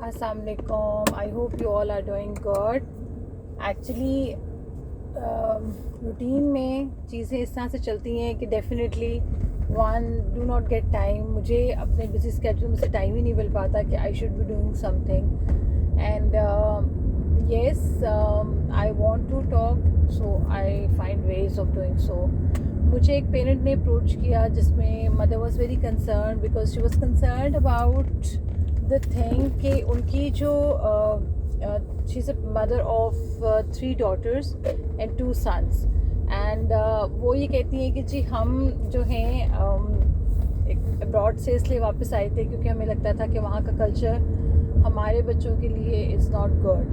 Assalamu alaikum. I hope you all are doing good. Actually, routine में चीज़ें इस तरह से चलती हैं कि definitely one do not get time. मुझे अपने बिजी स्केड्यूल में से टाइम ही नहीं मिल पाता कि I should be doing something. And yes, I want to talk, so I find ways of doing so. मुझे एक पेरेंट ने अप्रोच किया जिसमें mother was very concern because she was concern about the thing कि उनकी जो she is a mother of 3 daughters and 2 sons. And वो ये कहती हैं कि जी हम जो हैं एक अब्रॉड से इसलिए वापस आए थे क्योंकि हमें लगता था कि वहाँ का कल्चर हमारे बच्चों के लिए is not good.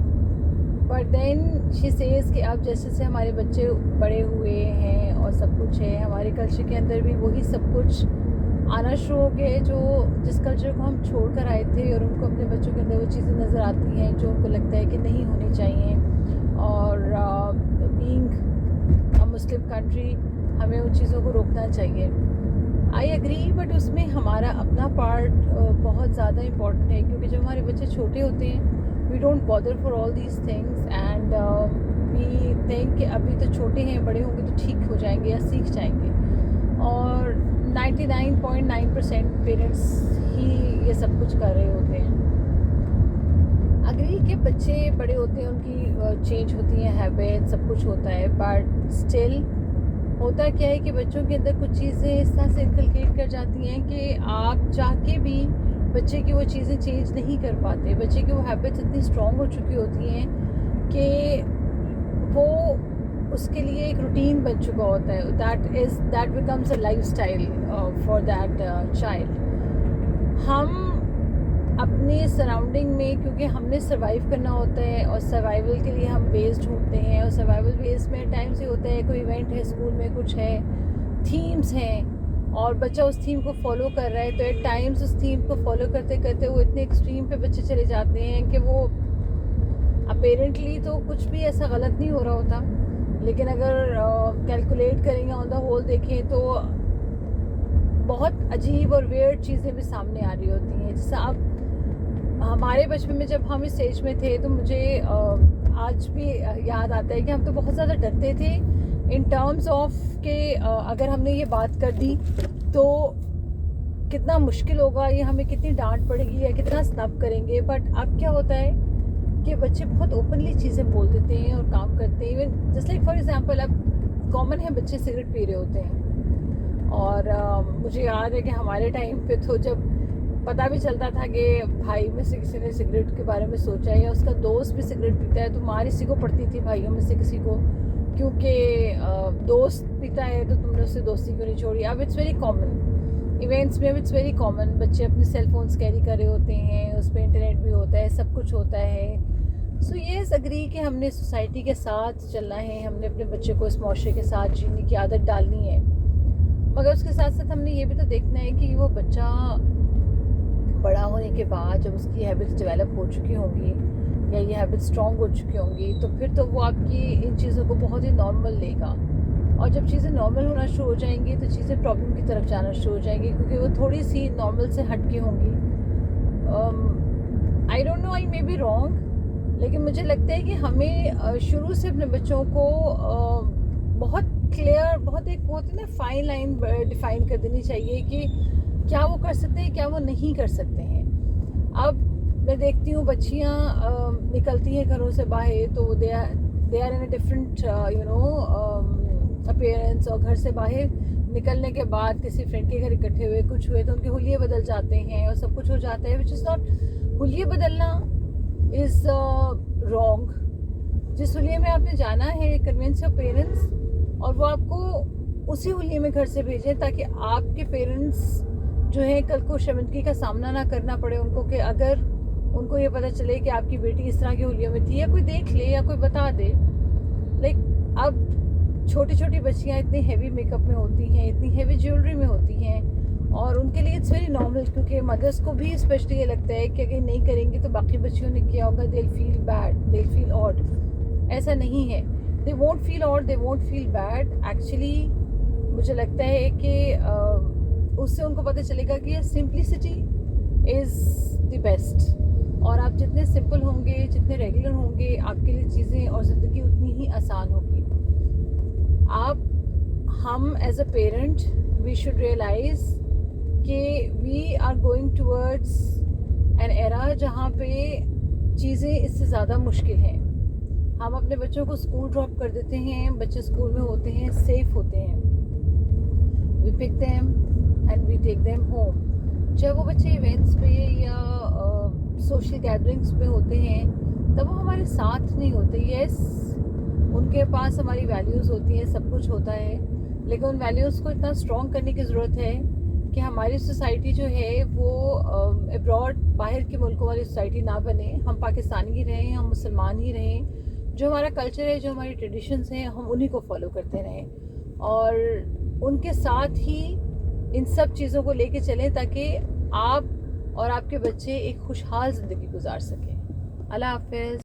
But then she says कि अब जैसे से हमारे बच्चे बड़े हुए हैं और सब कुछ है, हमारे कल्चर के अंदर भी वही सब कुछ आना शुरू हो गए जो जिस कल्चर को हम छोड़ कर आए थे, और उनको अपने बच्चों के अंदर वो चीज़ें नज़र आती हैं जो उनको लगता है कि नहीं होनी चाहिए. और बीइंग अ मुस्लिम कंट्री हमें उन चीज़ों को रोकना चाहिए. आई एग्री, बट उसमें हमारा अपना पार्ट बहुत ज़्यादा इम्पॉर्टेंट है क्योंकि जब हमारे बच्चे छोटे होते हैं we don't bother for all these things and we think कि अभी तो छोटे हैं, बड़े होंगे तो ठीक हो जाएंगे या सीख जाएंगे. और 99.9% पेरेंट्स ही ये सब कुछ कर रहे होते हैं. अग्री के बच्चे बड़े होते हैं, उनकी चेंज होती हैं हैबिट, सब कुछ होता है, बट स्टिल होता क्या है कि बच्चों के अंदर कुछ चीज़ें इस तरह से इनकलकेट कर जाती हैं कि आप चाह के भी बच्चे की वो चीज़ें चेंज नहीं कर पाते. बच्चे की वो हैबिट्स इतनी स्ट्रॉन्ग हो चुकी होती हैं कि वो उसके लिए एक रूटीन बन चुका होता है. That becomes a life style for that child. हम अपने सराउंडिंग में क्योंकि हमने सर्वाइव करना होता है और सर्वाइवल के लिए हम वेज ढूंढते हैं, और सर्वाइवल वेज में टाइम से होता है कोई इवेंट है स्कूल में, कुछ है, थीम्स हैं और बच्चा उस थीम को फॉलो कर रहा है, तो एट टाइम्स उस थीम को फॉलो करते करते वो इतने एक्सट्रीम पे बच्चे चले जाते हैं कि वो अपेरेंटली तो कुछ भी ऐसा गलत नहीं हो रहा होता, लेकिन अगर कैलकुलेट करेंगे ऑन द होल देखें तो बहुत अजीब और वेयर्ड चीज़ें भी सामने आ रही होती हैं. जैसे अब हमारे बचपन में जब हम इस स्टेज में थे तो मुझे आज भी याद आता है कि हम तो बहुत ज़्यादा डरते थे इन टर्म्स ऑफ के अगर हमने ये बात कर दी तो कितना मुश्किल होगा, ये हमें कितनी डांट पड़ेगी या कितना स्नब करेंगे. बट अब क्या होता है कि बच्चे बहुत ओपनली चीज़ें बोल देते हैं और काम करते हैं. Even just like for example अब कॉमन है बच्चे सिगरेट पी रहे होते हैं, और मुझे याद है कि हमारे टाइम पे तो जब पता भी चलता था कि भाई में से किसी ने सिगरेट के बारे में सोचा है या उसका दोस्त भी सिगरेट पीता है तो मार इसी को पड़ती थी भाइयों में से किसी को, क्योंकि दोस्त पीता है तो तुमने उससे दोस्ती क्यों नहीं छोड़ी. अब इट्स वेरी कॉमन इवेंट्स में, इट्स वेरी कॉमन. बच्चे अपने सेल फोन्स कैरी कर रहे होते हैं, उस पर इंटरनेट भी होता है, सब कुछ होता है. सो येस, अग्री कि हमने सोसाइटी के साथ चलना है, हमने अपने बच्चे को इस माशरे के साथ जीने की आदत डालनी है, मगर उसके साथ साथ हमने ये भी तो देखना है कि वो बच्चा बड़ा होने के बाद जब उसकी हैबिट्स डेवलप हो चुकी होंगी या ये हैबिट्स स्ट्रॉन्ग हो चुकी होंगी तो फिर तो वो आपकी इन चीज़ों को बहुत ही नॉर्मल लेगा. और जब चीज़ें नॉर्मल होना शुरू हो जाएंगी तो चीज़ें प्रॉब्लम की तरफ जाना शुरू हो जाएंगी क्योंकि वो थोड़ी सी नॉर्मल से हट के होंगी. I don't know, I may be wrong, लेकिन मुझे लगता है कि हमें शुरू से अपने बच्चों को बहुत क्लियर, बहुत एक होती है ना फाइन लाइन डिफाइन कर देनी चाहिए कि क्या वो कर सकते हैं, क्या वो नहीं कर सकते हैं. अब मैं देखती हूँ बच्चियाँ निकलती हैं घरों से बाहर तो they are in a different appearance, और घर से बाहर निकलने के बाद किसी फ्रेंड के घर इकट्ठे हुए, कुछ हुए तो उनके हुलिये बदल जाते हैं और सब कुछ हो जाता है, विच इज़ नॉट. हुलिये बदलना इज़ रॉन्ग. जिस हुलिये में आपने जाना है कन्विंस योर पेरेंट्स, और वो आपको उसी हुलिये में घर से भेजें ताकि आपके पेरेंट्स जो है कल को शर्मिंदगी का सामना ना करना पड़े उनको, कि अगर उनको ये पता चले कि आपकी बेटी इस तरह के हुलियों में थी, या कोई देख ले या कोई बता दे. लाइक अब छोटी छोटी बच्चियाँ इतनी हैवी मेकअप में होती हैं, इतनी हैवी ज्वेलरी में होती हैं, और उनके लिए इट्स वेरी नॉर्मल क्योंकि मदर्स को भी स्पेशली ये लगता है कि अगर नहीं करेंगी तो बाकी बच्चियों ने किया होगा, they feel bad, they feel odd. ऐसा नहीं है, they won't feel odd, they won't feel bad. Actually मुझे लगता है कि उससे उनको पता चलेगा कि सिंप्लिसिटी इज़ द बेस्ट. और आप जितने सिंपल होंगे, जितने रेगुलर होंगे, आपके लिए चीज़ें और ज़िंदगी उतनी ही आसान होगी। हम as a parent we should realise कि we are going towards an era जहाँ पे चीज़ें इससे ज़्यादा मुश्किल हैं। हम अपने बच्चों को स्कूल ड्रॉप कर देते हैं, बच्चे स्कूल में होते हैं, सेफ होते हैं, we pick them and we take them home. जब वो बच्चे इवेंट्स पे या सोशल गैदरिंग्स में होते हैं तब वो हमारे साथ नहीं होते। यस, उनके पास हमारी वैल्यूज़ होती हैं, सब कुछ होता है, लेकिन उन वैल्यूज़ को इतना स्ट्रॉन्ग करने की ज़रूरत है कि हमारी सोसाइटी जो है वो अब्रॉड, बाहर के मुल्कों वाली सोसाइटी ना बने। हम पाकिस्तानी ही रहें, हम मुसलमान ही रहें, जो हमारा कल्चर है, जो हमारी ट्रेडिशंस हैं, हम उन्हीं को फॉलो करते रहें और उनके साथ ही इन सब चीज़ों को लेके चलें ताकि आप और आपके बच्चे एक खुशहाल ज़िंदगी गुजार सकें। अल्लाह हाफ़िज़।